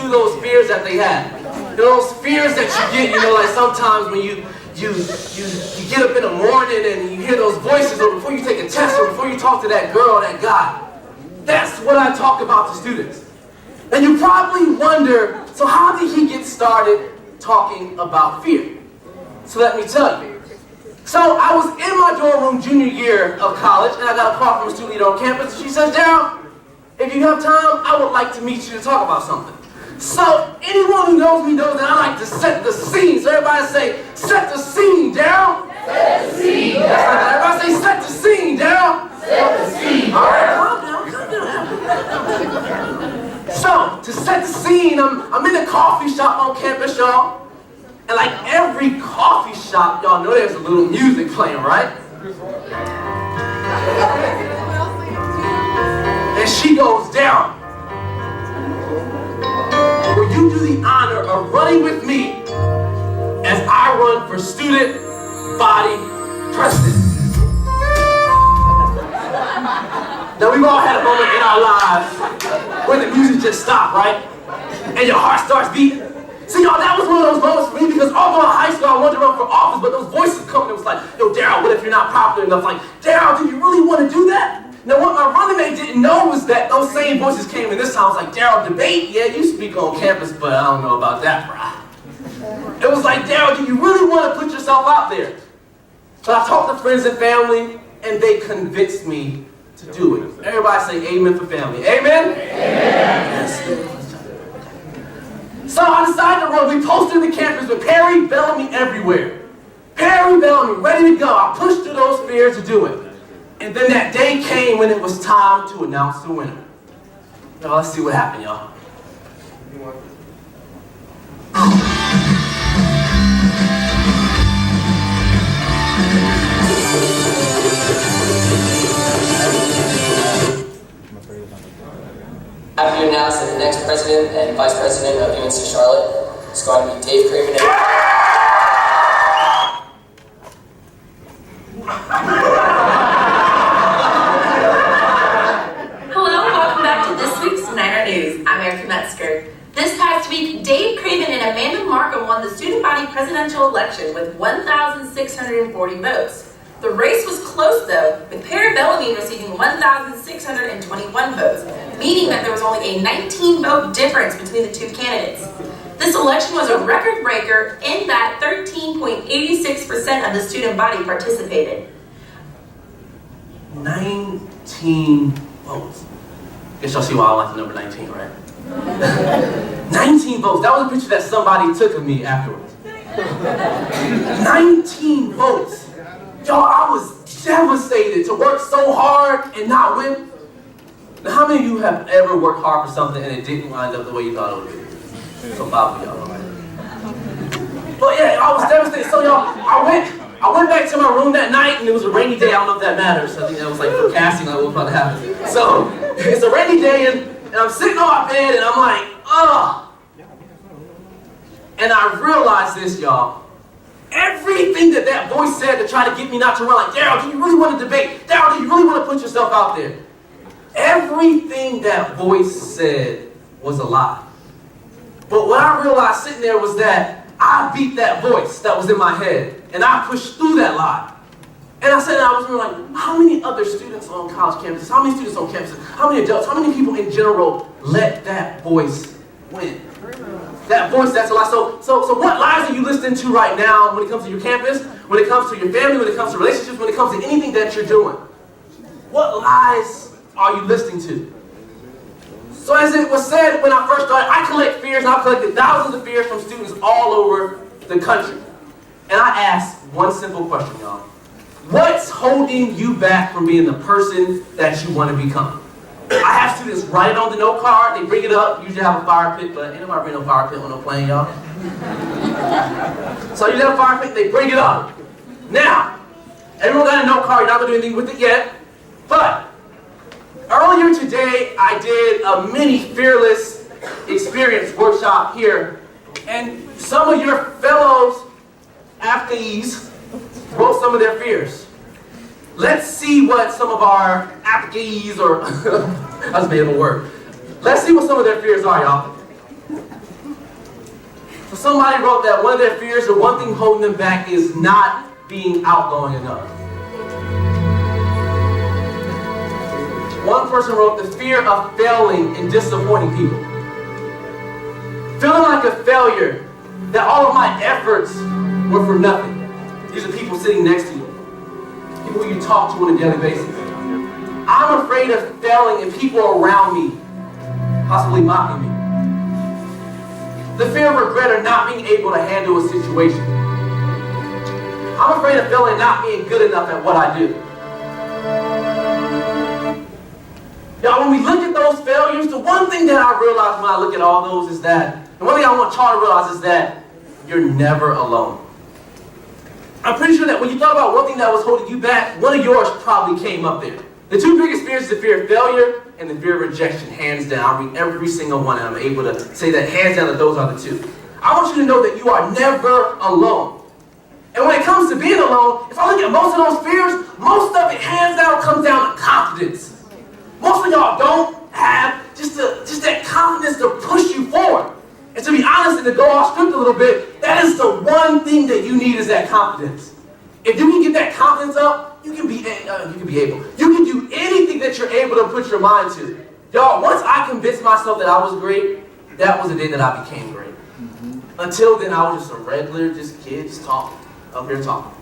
through those fears that they had. You know, those fears that you get, you know, like sometimes when you get up in the morning and you hear those voices, or before you take a test, or before you talk to that girl or that guy. That's what I talk about to students. And you probably wonder, so how did he get started talking about fear? So let me tell you. So I was in my dorm room junior year of college, and I got a call from a student leader on campus, and she says, Daryl, if you have time, I would like to meet you to talk about something. So anyone who knows me knows that I like to set the scene. So everybody say, set the scene, Daryl. Set the scene. Everybody say, set the scene, Daryl. Set the scene. All right, calm down. So, to set the scene, I'm in a coffee shop on campus, y'all. And like every coffee shop, y'all know there's a little music playing, right? And she goes, Daryl, will you do the honor of running with me as I run for student body president? Now we've all had a moment in our lives where the music just stopped, right? And your heart starts beating. See, y'all, that was one of those moments for me, because although in high school I wanted to run for office, but those voices come and it was like, yo, Daryl, what if you're not popular enough? Like, Daryl, do you really want to do that? Now what my running mate didn't know was that those same voices came in this time. I was like, Daryl, debate? Yeah, you speak on campus, but I don't know about that, bro. It was like, Daryl, do you really want to put yourself out there? So I talked to friends and family, and they convinced me to do it. Everybody say amen for family. Amen? Amen. Yes. So I decided to run. We posted the campus with Perry Bellamy everywhere. Perry Bellamy, ready to go. I pushed through those fears to do it. And then that day came when it was time to announce the winner. Now let's see what happened, y'all. Happy to announce that the next president and vice president of UNC Charlotte is going to be Dave Craven. Hello, welcome back to this week's Niner News. I'm Erica Metzger. This past week, Dave Craven and Amanda Markham won the student body presidential election with 1,640 votes. The race was close though, with Perry Bellamy receiving 1,621 votes, meaning that there was only a 19-vote difference between the two candidates. This election was a record breaker in that 13.86% of the student body participated. 19 votes. Guess y'all see why I like the number 19, right? 19 votes. That was a picture that somebody took of me afterwards. 19 votes. Y'all, I was devastated to work so hard and not win. Now, how many of you have ever worked hard for something and it didn't wind up the way you thought it would be? So about y'all, right? But yeah, I was devastated. So y'all, I went back to my room that night, and it was a rainy day. I don't know if that matters. I think that was like forecasting, like what was about to happen. So it's a rainy day, and I'm sitting on my bed, and I'm like, ugh. And I realized this, y'all. Everything that voice said to try to get me not to run, like, Daryl, do you really want to debate? Daryl, do you really want to put yourself out there? Everything that voice said was a lie. But what I realized sitting there was that I beat that voice that was in my head, and I pushed through that lie. And I said, and I was really like, how many other students on college campuses, how many students on campuses, how many adults, how many people in general let that voice win? That voice, that's a lie. So what lies are you listening to right now when it comes to your campus, when it comes to your family, when it comes to relationships, when it comes to anything that you're doing? What lies are you listening to? So as it was said when I first started, I collect fears, and I've collected thousands of fears from students all over the country. And I asked one simple question, y'all. What's holding you back from being the person that you want to become? I have students write it on the note card, they bring it up, usually have a fire pit, but ain't nobody bring no fire pit on no plane, y'all. So you have a fire pit, they bring it up. Now, everyone got a note card, you're not going to do anything with it yet, but earlier today, I did a mini Fearless Experience workshop here, and some of your fellows afghanis wrote some of their fears. Let's see what some of our afghans, or that's made of a word. Let's see what some of their fears are, y'all. So somebody wrote that one of their fears, the one thing holding them back is not being outgoing enough. One person wrote the fear of failing and disappointing people. Feeling like a failure, that all of my efforts were for nothing. These are people sitting next to you, people who you talk to on a daily basis. I'm afraid of failing and people around me possibly mocking me. The fear of regret or not being able to handle a situation. I'm afraid of failing and not being good enough at what I do. Y'all, when we look at those failures, the one thing that I realize when I look at all those is that, the one thing I want y'all to realize is that you're never alone. I'm pretty sure that when you thought about one thing that was holding you back, one of yours probably came up there. The two biggest fears is the fear of failure and the fear of rejection, hands down. I read every single one and I'm able to say that hands down that those are the two. I want you to know that you are never alone. And when it comes to being alone, if I look at most of those fears, most of it hands down comes down to confidence. Most of y'all don't have just that confidence to push you forward. And to be honest and to go off script a little bit, that is the one thing that you need is that confidence. If you can get that confidence up, you can do anything that you're able to put your mind to. Y'all, once I convinced myself that I was great, that was the day that I became great. Until then, I was just a regular, kid, just talking, up here talking.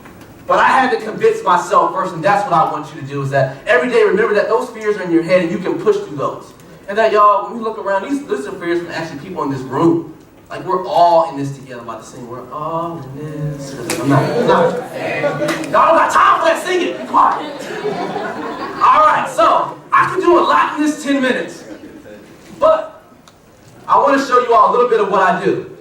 But I had to convince myself first, and that's what I want you to do, is that every day remember that those fears are in your head and you can push through those. And that, y'all, when we look around, these are fears from actually people in this room. Like, we're all in this together. I'm about to sing, we're all in this. I'm not. Y'all don't got time for that singing. Be quiet. All right, so I can do a lot in this 10 minutes. But I want to show you all a little bit of what I do.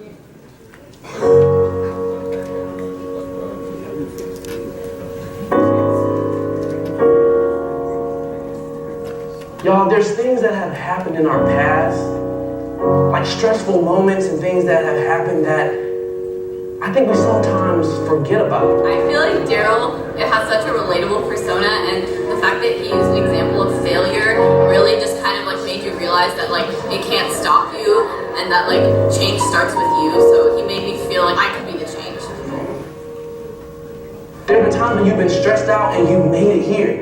Y'all, there's things that have happened in our past, like stressful moments and things that have happened that I think we sometimes forget about. I feel like Daryl, it has such a relatable persona, and the fact that he used an example of failure really just kind of like made you realize that like it can't stop you, and that like change starts with you. So he made me feel like I could be the change. There have been times when you've been stressed out and you've made it here.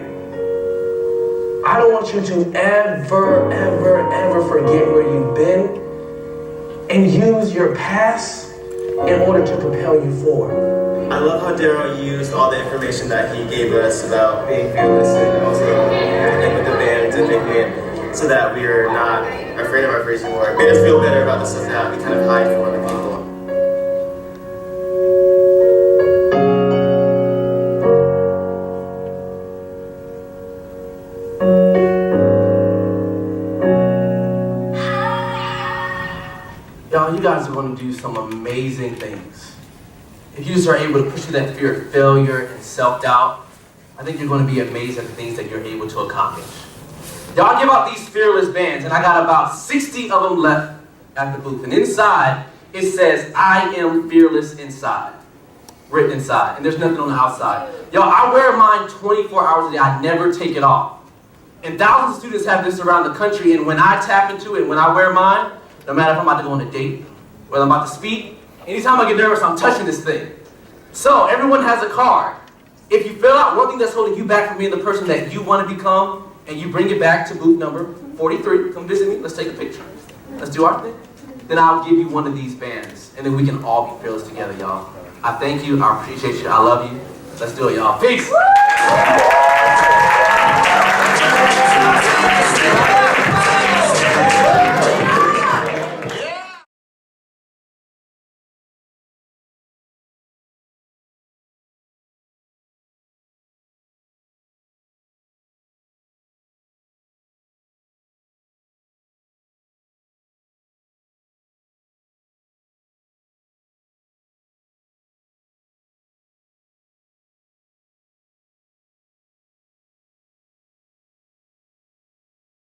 I don't want you to ever forget where you've been and use your past in order to propel you forward. I love how Daryl used all the information that he gave us about being fearless and also and with the bands and making it so that we are not afraid of our fears anymore. It made us feel better about the stuff that we kind of hide from other people. Y'all, you guys are going to do some amazing things. If you just are able to push through that fear of failure and self-doubt, I think you're going to be amazed at the things that you're able to accomplish. Y'all give out these fearless bands, and I got about 60 of them left at the booth. And inside, it says, I am fearless inside, written inside. And there's nothing on the outside. Y'all, I wear mine 24 hours a day. I never take it off. And thousands of students have this around the country, and when I tap into it, when I wear mine, no matter if I'm about to go on a date, whether I'm about to speak, anytime I get nervous, I'm touching this thing. So, everyone has a card. If you fill out one thing that's holding you back from being the person that you want to become, and you bring it back to booth number 43, come visit me, let's take a picture. Let's do our thing. Then I'll give you one of these bands, and then we can all be fearless together, y'all. I thank you, I appreciate you, I love you. Let's do it, y'all. Peace!